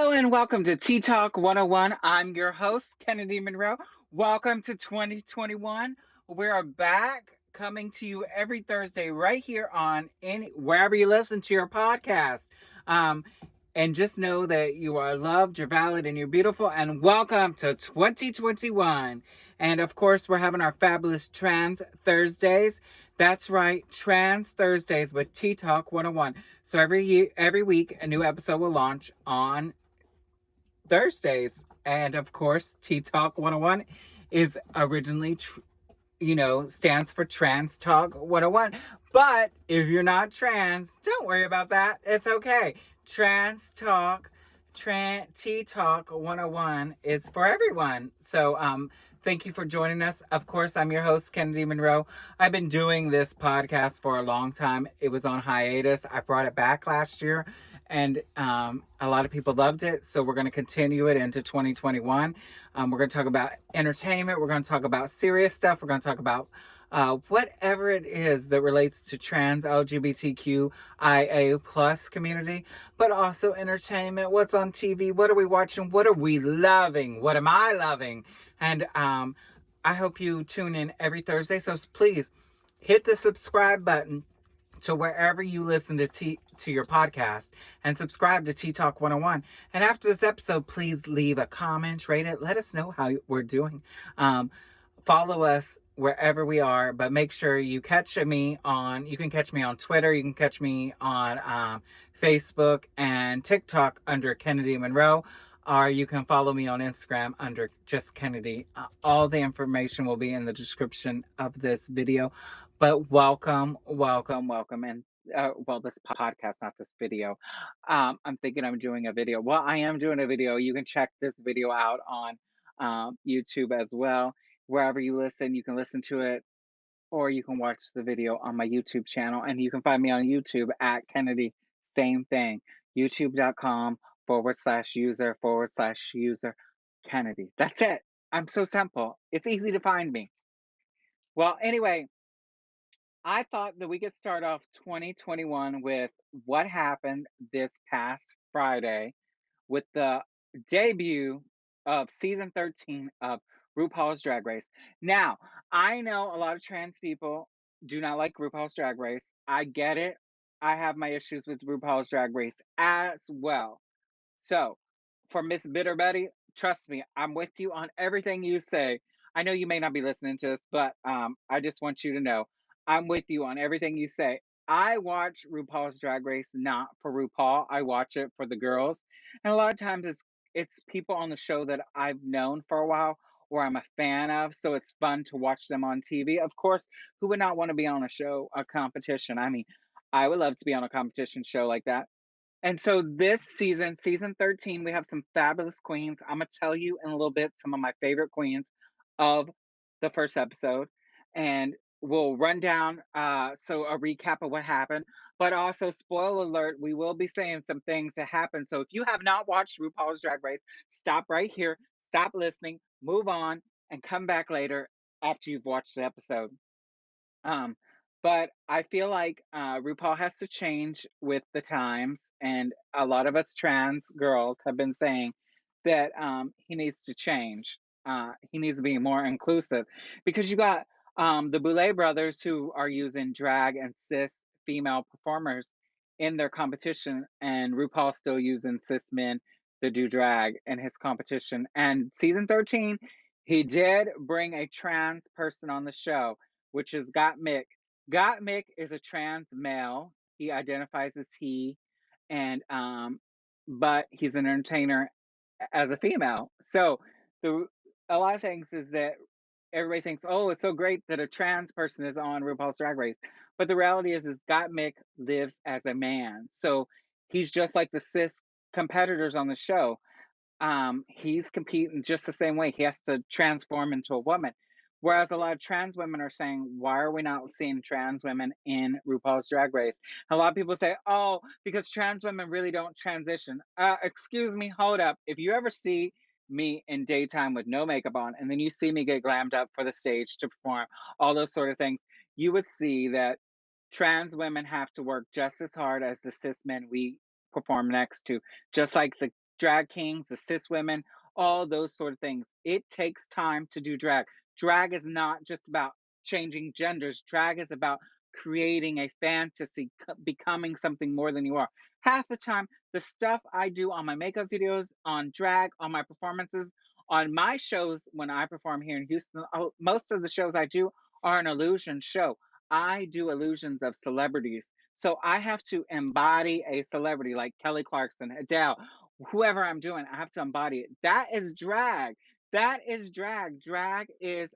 Hello and welcome to TTALK 101. I'm your host, Kennedy Monroe. Welcome to 2021. We're back coming to you every Thursday right here on wherever you listen to your podcast. Um, and just know that you are loved, you're valid, and you're beautiful. And welcome to 2021. And of course, we're having our fabulous Trans Thursdays. That's right, Trans Thursdays with Tea Talk 101. So every week, a new episode will launch on Thursdays. And of course, Tea Talk 101 is originally, stands for Trans Talk 101. But if you're not trans, don't worry about that. It's okay. Trans Talk, Tea Talk 101 is for everyone. So, thank you for joining us. Of course, I'm your host, Kennedy Monroe. I've been doing this podcast for a long time. It was on hiatus. I brought it back last year, and a lot of people loved it. So we're going to continue it into 2021. We're going to talk about entertainment. We're going to talk about serious stuff. We're going to talk about whatever it is that relates to trans LGBTQIA plus community, but also entertainment. What's on TV? What are we watching? What are we loving? What am I loving? And I hope you tune in every Thursday. So please hit the subscribe button to wherever you listen to your podcast, and subscribe to Tea Talk 101. And after this episode, please leave a comment, rate it, let us know how we're doing. Follow us wherever we are, but make sure you can catch me on Twitter, you can catch me on Facebook and TikTok under Kennedy Monroe, or you can follow me on Instagram under just Kennedy. All the information will be in the description of this video. But welcome, and this podcast, not this video. I'm thinking I'm doing a video. Well, I am doing a video. You can check this video out on YouTube as well. Wherever you listen, you can listen to it, or you can watch the video on my YouTube channel. And you can find me on YouTube at Kennedy. Same thing. YouTube.com/user/user Kennedy. That's it. I'm so simple. It's easy to find me. Well, anyway, I thought that we could start off 2021 with what happened this past Friday with the debut of season 13 of RuPaul's Drag Race. Now, I know a lot of trans people do not like RuPaul's Drag Race. I get it. I have my issues with RuPaul's Drag Race as well. So, for Miss Bitter Betty, trust me, I'm with you on everything you say. I know you may not be listening to this, but I just want you to know I'm with you on everything you say. I watch RuPaul's Drag Race not for RuPaul. I watch it for the girls, and a lot of times it's people on the show that I've known for a while or I'm a fan of. So it's fun to watch them on TV. Of course, who would not want to be on a competition? I mean, I would love to be on a competition show like that. And so this season 13, we have some fabulous queens. I'm going to tell you in a little bit some of my favorite queens of the first episode. And we'll run down so a recap of what happened. But also, spoiler alert, we will be saying some things that happened. So if you have not watched RuPaul's Drag Race, stop right here, stop listening, move on, and come back later after you've watched the episode. Um, but I feel like RuPaul has to change with the times, and a lot of us trans girls have been saying that he needs to change. He needs to be more inclusive, because you got the Boulet brothers who are using drag and cis female performers in their competition, and RuPaul still using cis men to do drag in his competition. And season 13, he did bring a trans person on the show, which is GotMikk. GotMikk is a trans male. He identifies as he, and but he's an entertainer as a female. So the a lot of things is that everybody thinks, oh, it's so great that a trans person is on RuPaul's Drag Race. But the reality is GotMikk lives as a man. So he's just like the cis competitors on the show. He's competing just the same way. He has to transform into a woman. Whereas a lot of trans women are saying, why are we not seeing trans women in RuPaul's Drag Race? And a lot of people say, oh, because trans women really don't transition. Excuse me, hold up. If you ever see me in daytime with no makeup on, and then you see me get glammed up for the stage to perform, all those sort of things, you would see that trans women have to work just as hard as the cis men we perform next to, just like the drag kings, the cis women, all those sort of things. It takes time to do drag. Drag is not just about changing genders. Drag is about creating a fantasy, becoming something more than you are. Half the time, the stuff I do on my makeup videos, on drag, on my performances, on my shows when I perform here in Houston, most of the shows I do are an illusion show. I do illusions of celebrities. So I have to embody a celebrity like Kelly Clarkson, Adele, whoever I'm doing, I have to embody it. That is drag. That is drag. Drag is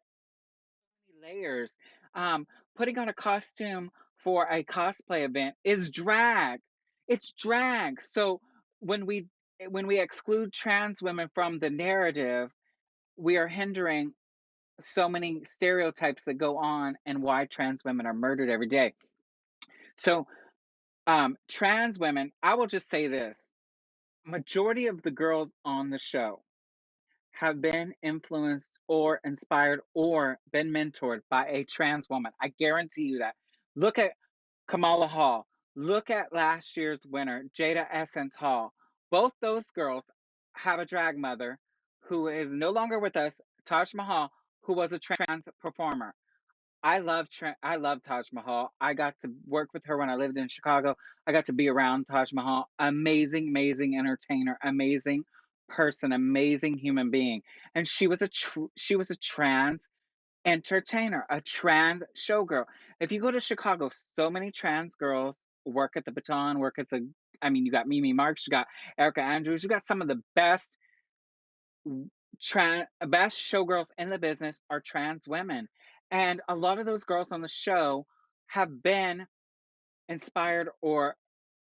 layers. Um, Putting on a costume for a cosplay event is drag. It's drag. So when we when we exclude trans women from the narrative, we are hindering so many stereotypes that go on and why trans women are murdered every day. So trans women, I will just say this. Majority of the girls on the show have been influenced or inspired or been mentored by a trans woman. I guarantee you that. Look at Kamala Hall. Look at last year's winner, Jada Essence Hall. Both those girls have a drag mother who is no longer with us, Taj Mahal, who was a trans performer. I love Taj Mahal. I got to work with her when I lived in Chicago. I got to be around Taj Mahal. Amazing, amazing entertainer, amazing person, amazing human being. And she was a trans entertainer, a trans showgirl. If you go to Chicago, so many trans girls work at the Baton, work at the I mean, you got Mimi Marks, you got Erica Andrews, you got some of the best showgirls in the business are trans women. And a lot of those girls on the show have been inspired or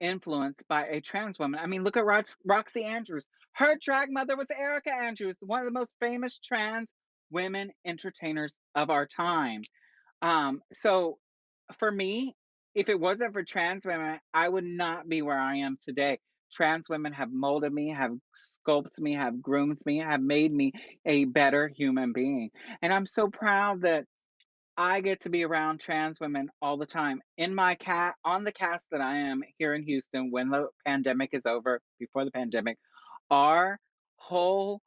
influenced by a trans woman. I mean, look at Roxy Andrews. Her drag mother was Erica Andrews, one of the most famous trans women entertainers of our time. So for me, if it wasn't for trans women, I would not be where I am today. Trans women have molded me, have sculpted me, have groomed me, have made me a better human being. And I'm so proud that I get to be around trans women all the time. In my cat on the cast that I am here in Houston when the pandemic is over, before the pandemic, our whole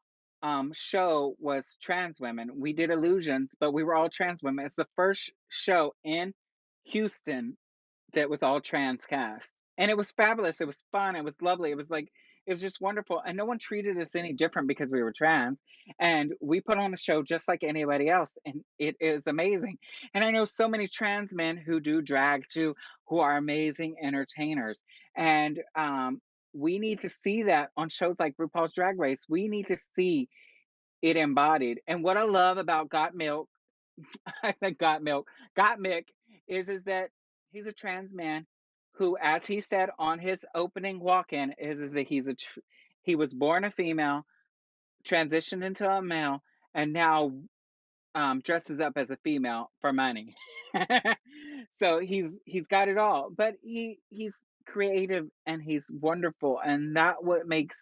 show was trans women. We did illusions, but we were all trans women. It's the first show in Houston that was all trans cast. And it was fabulous. It was fun. It was lovely. It was just wonderful. And no one treated us any different because we were trans. And we put on a show just like anybody else. And it is amazing. And I know so many trans men who do drag too, who are amazing entertainers. And we need to see that on shows like RuPaul's Drag Race. We need to see it embodied. And what I love about GotMilk I said got milk. GotMikk is that he's a trans man who, as he said on his opening walk-in, is that he was born a female, transitioned into a male, and now dresses up as a female for money. So he's got it all, but he's creative and he's wonderful, and that what makes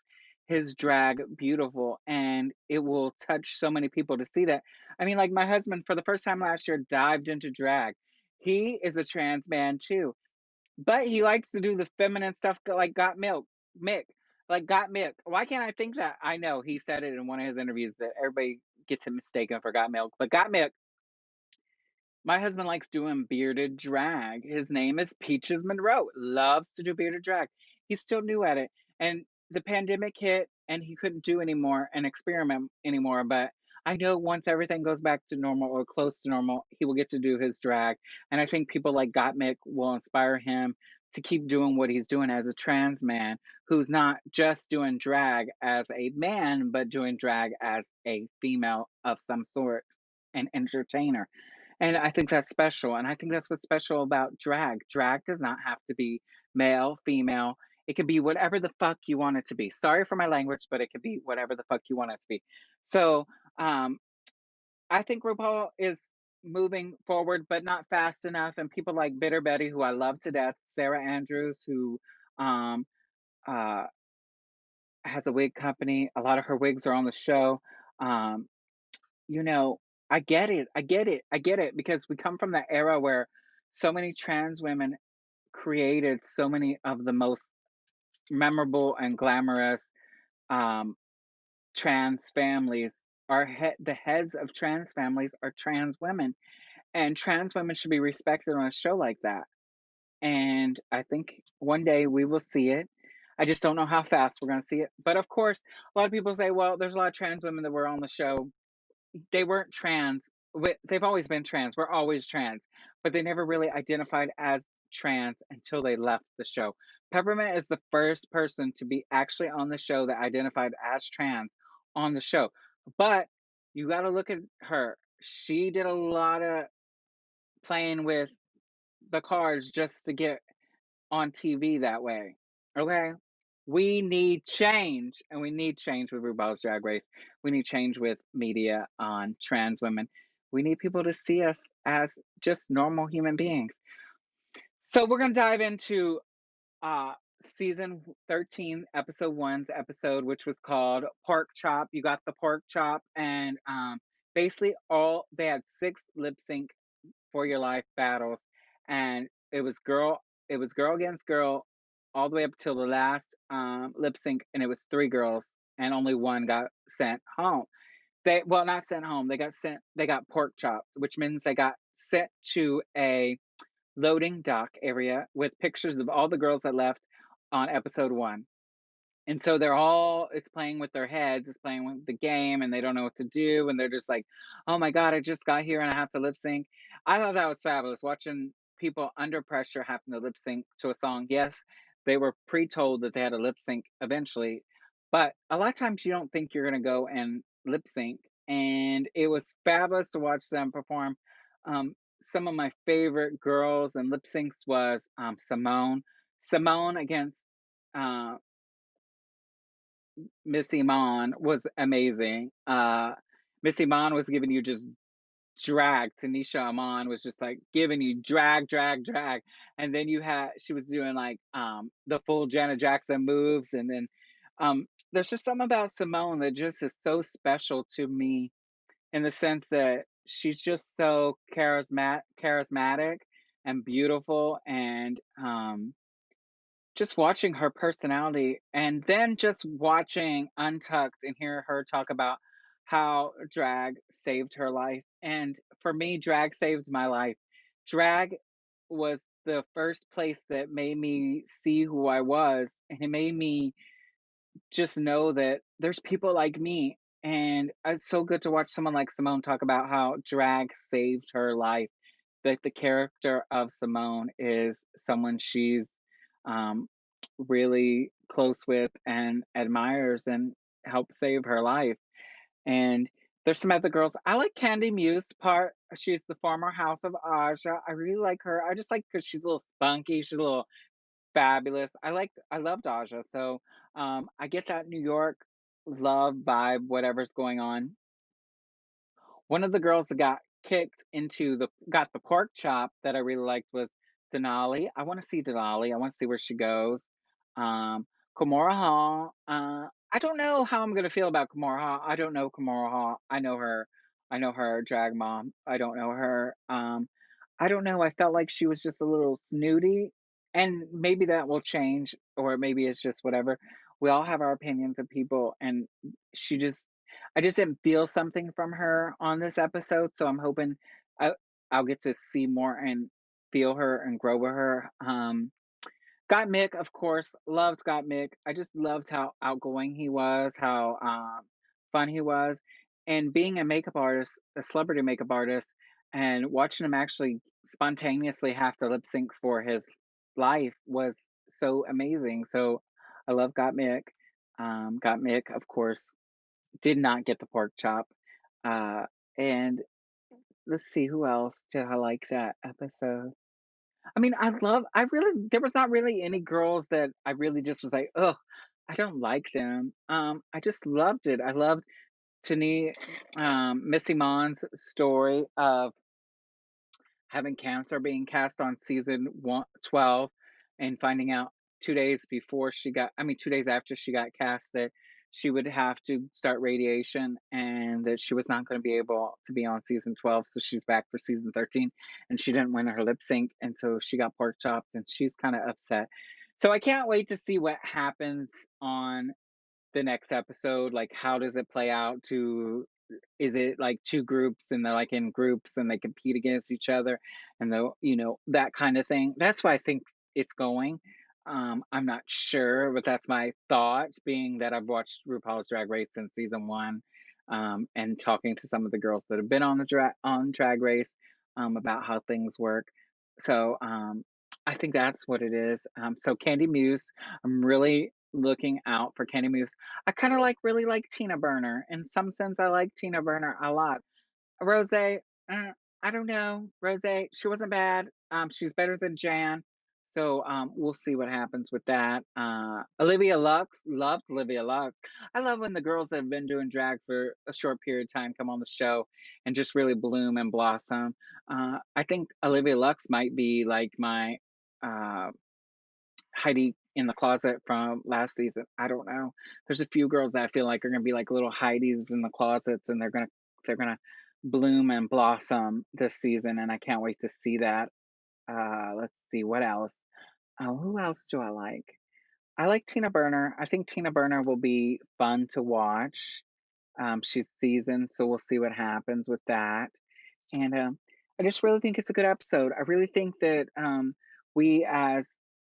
his drag beautiful, and it will touch so many people to see that. I mean, like my husband, for the first time last year, dived into drag. He is a trans man too, but he likes to do the feminine stuff like got milk, Mick, like got milk. Why can't I think that? I know he said it in one of his interviews that everybody gets him mistaken for got milk, but got milk. My husband likes doing bearded drag. His name is Peaches Monroe. Loves to do bearded drag. He's still new at it. And the pandemic hit and he couldn't do anymore and experiment anymore. But I know once everything goes back to normal or close to normal, he will get to do his drag. And I think people like GotMikk will inspire him to keep doing what he's doing as a trans man who's not just doing drag as a man, but doing drag as a female of some sort, an entertainer. And I think that's special, and I think that's what's special about drag. Drag does not have to be male, female. It can be whatever the fuck you want it to be. Sorry for my language, but it could be whatever the fuck you want it to be. So, I think RuPaul is moving forward, but not fast enough, and people like Bitter Betty, who I love to death, Sarah Andrews, who, um, uh, has a wig company. A lot of her wigs are on the show. Um, you know, I get it. I get it. I get it because we come from that era where so many trans women created so many of the most memorable and glamorous um, trans families are the heads of trans families are trans women, and trans women should be respected on a show like that. And I think one day we will see it. I just don't know how fast we're going to see it. But of course, a lot of people say, well, there's a lot of trans women that were on the show. They weren't trans. They've always been trans. We're always trans, but they never really identified as trans until they left the show. Peppermint is the first person to be actually on the show that identified as trans on the show. But you got to look at her. She did a lot of playing with the cards just to get on TV that way. Okay? We need change, and we need change with RuPaul's Drag Race. We need change with media on trans women. We need people to see us as just normal human beings. So we're gonna dive into uh season 13, episode one's episode, which was called Pork Chop. You got the pork chop, and basically all they had six lip sync for your life battles, and it was girl against girl all the way up till the last lip sync, and it was three girls, and only one got sent home. They well, not sent home. They got pork chopped, which means they got sent to a loading dock area with pictures of all the girls that left on episode one. And so it's playing with their heads, it's playing with the game, and they don't know what to do. And they're just like, oh my God, I just got here and I have to lip sync. I thought that was fabulous watching people under pressure having to lip sync to a song. Yes, they were pre told that they had to lip sync eventually, but a lot of times you don't think you're going to go and lip sync. And it was fabulous to watch them perform. Some of my favorite girls and lip syncs was Simone. Simone against uh, Missy Mon was amazing. Missy Mon was giving you just drag. Tanisha Amon was just like giving you drag, drag, drag. And then she was doing like the full Janet Jackson moves. And then there's just something about Simone that just is so special to me in the sense that she's just so charismatic and beautiful, and just watching her personality, and then just watching Untucked and hear her talk about how drag saved her life. And for me, drag saved my life. Drag was the first place that made me see who I was, and it made me just know that there's people like me. And it's so good to watch someone like Simone talk about how drag saved her life, that the character of Simone is someone she's um, really close with and admires and helped save her life. And there's some other girls. I like Candy Muse part. She's the former House of Aja. I really like her. I just like because she's a little spunky. She's a little fabulous. I loved Aja. So I get that New York love vibe, whatever's going on. One of the girls that got the pork chop that I really liked was Denali. I want to see Denali. I want to see where she goes. Um, Kimora Hall. I don't know how I'm gonna feel about Kimora Hall. I don't know Kimora Hall. I know her. I know her drag mom. I don't know her. I don't know. I felt like she was just a little snooty, and maybe that will change, or maybe it's just whatever. We all have our opinions of people, and she just I just didn't feel something from her on this episode, so I'm hoping I, I'll get to see more and feel her and grow with her. GotMikk, of course, loved GotMikk. I just loved how outgoing he was, how fun he was, and being a makeup artist, a celebrity makeup artist, and watching him actually spontaneously have to lip sync for his life was so amazing. So I love GotMikk. GotMikk, of course, did not get the pork chop. Uh, and let's see, who else did I like that episode? I mean, there was not really any girls that I really just was like, oh, I don't like them. I just loved it. I loved Tani, Missy Mon's story of having cancer, being cast on season 12, and finding out 2 days after she got cast, that she would have to start radiation and that she was not going to be able to be on season 12. So she's back for season 13, and she didn't win her lip sync. And so she got pork chopped, and she's kind of upset. So I can't wait to see what happens on the next episode, like, how does it play out to is it like two groups and they're like in groups and they compete against each other and that kind of thing. That's why I think it's going. I'm not sure, but that's my thought, being that I've watched RuPaul's Drag Race since season one, and talking to some of the girls that have been on the Drag Race, about how things work. So I think that's what it is. So Candy Muse, I'm really looking out for Candy Muse. I kind of really like Tina Burner. In some sense, I like Tina Burner a lot. Rose, I don't know. Rose, she wasn't bad. She's better than Jan. So we'll see what happens with that. Olivia Lux, loved Olivia Lux. I love when the girls that have been doing drag for a short period of time come on the show and just really bloom and blossom. I think Olivia Lux might be like my uh, Heidi in the closet from last season. I don't know. There's a few girls that I feel like are gonna be like little Heidis in the closets, and they're gonna bloom and blossom this season, and I can't wait to see that. Let's see what else. Who else do I like? I like Tina Burner. I think Tina Burner will be fun to watch. She's seasoned, so we'll see what happens with that. And I just really think it's a good episode. I really think that we as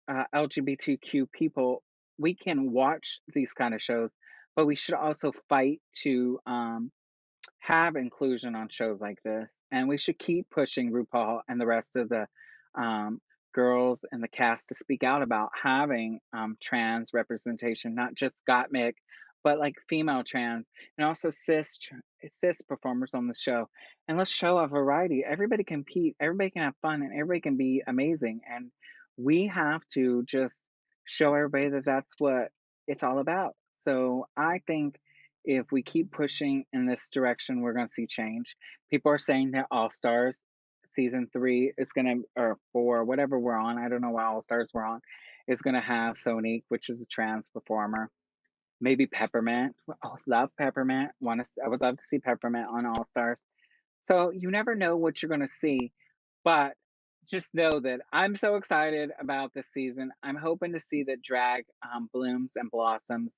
LGBTQ people, we can watch these kind of shows, but we should also fight to have inclusion on shows like this, and we should keep pushing RuPaul and the rest of the um, girls and the cast to speak out about having trans representation, not just GotMikk, but like female trans and also cis performers on the show. And let's show a variety. Everybody compete, everybody can have fun, and everybody can be amazing. And we have to just show everybody that that's what it's all about. So I think if we keep pushing in this direction, we're going to see change. People are saying that All Stars season three is going to, or four, whatever we're on, I don't know what All Stars we're on, is going to have Sonique, which is a trans performer. Maybe Peppermint. Oh, love Peppermint. I would love to see Peppermint on All Stars. So you never know what you're going to see, but just know that I'm so excited about this season. I'm hoping to see that drag blooms and blossoms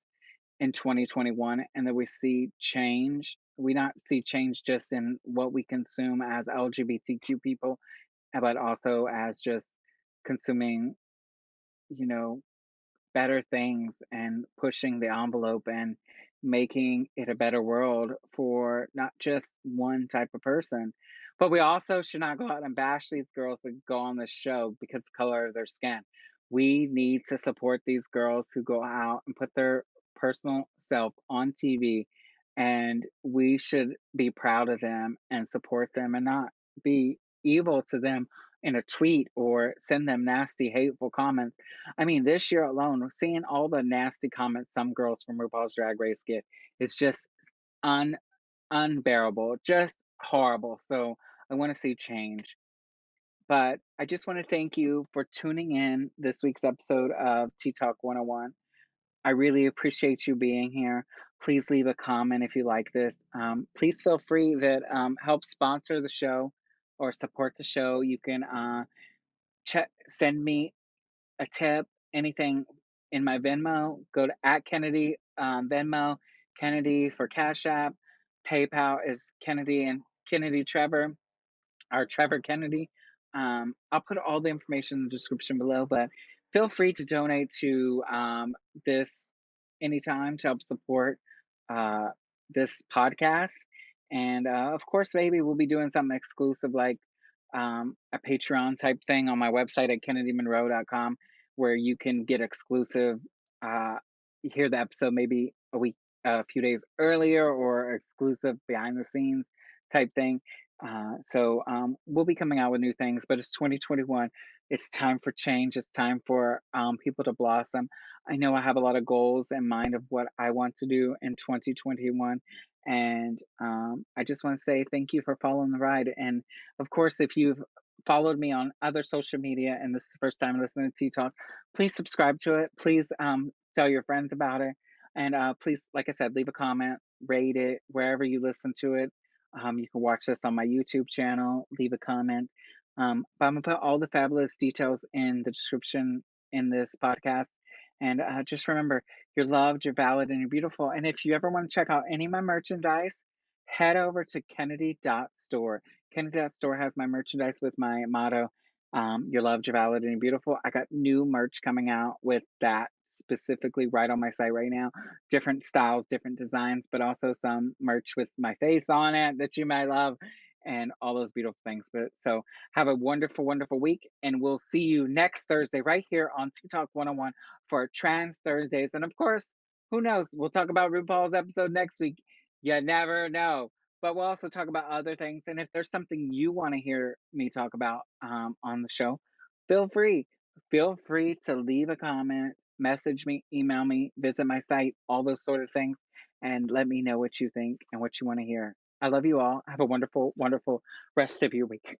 in 2021 and that we see change. We not see change just in what we consume as LGBTQ people, but also as just consuming, you know, better things and pushing the envelope and making it a better world for not just one type of person. But we also should not go out and bash these girls that go on this show because the color of their skin. We need to support these girls who go out and put their personal self on TV, and we should be proud of them and support them and not be evil to them in a tweet or send them nasty, hateful comments. I mean, this year alone, seeing all the nasty comments some girls from RuPaul's Drag Race get is just un unbearable, just horrible. So I want to see change. But I just want to thank you for tuning in this week's episode of Tea Talk 101. I really appreciate you being here. Please leave a comment if you like this. Please feel free that help sponsor the show or support the show. You can send me a tip, anything in my Venmo, go to @Kennidi, Venmo, Kennedy for Cash App. PayPal is Kennedy and Kennedy Trevor, or Trevor Kennedy. I'll put all the information in the description below, but feel free to donate to this anytime to help support uh, this podcast. And of course, maybe we'll be doing something exclusive like a Patreon type thing on my website at kennedymonroe.com where you can get exclusive, uh, hear the episode maybe a few days earlier, or exclusive behind the scenes type thing. So we'll be coming out with new things, but it's 2021. It's time for change. It's time for people to blossom. I know I have a lot of goals in mind of what I want to do in 2021. And I just want to say thank you for following the ride. And of course, if you've followed me on other social media and this is the first time listening to Tea Talk, please subscribe to it. Please tell your friends about it. And please, like I said, leave a comment, rate it wherever you listen to it. You can watch this on my YouTube channel, leave a comment. But I'm going to put all the fabulous details in the description in this podcast. And just remember, you're loved, you're valid, and you're beautiful. And if you ever want to check out any of my merchandise, head over to Kennedy.store. Kennedy.store has my merchandise with my motto, you're loved, you're valid, and you're beautiful. I got new merch coming out with that specifically right on my site right now. Different styles, different designs, but also some merch with my face on it that you might love and all those beautiful things. But so have a wonderful, wonderful week, and we'll see you next Thursday right here on TTALK 101 for Trans Thursdays. And of course, who knows? We'll talk about RuPaul's episode next week. You never know. But we'll also talk about other things. And if there's something you want to hear me talk about on the show, feel free. Feel free to leave a comment, message me, email me, visit my site, all those sort of things, and let me know what you think and what you want to hear. I love you all. Have a wonderful, wonderful rest of your week.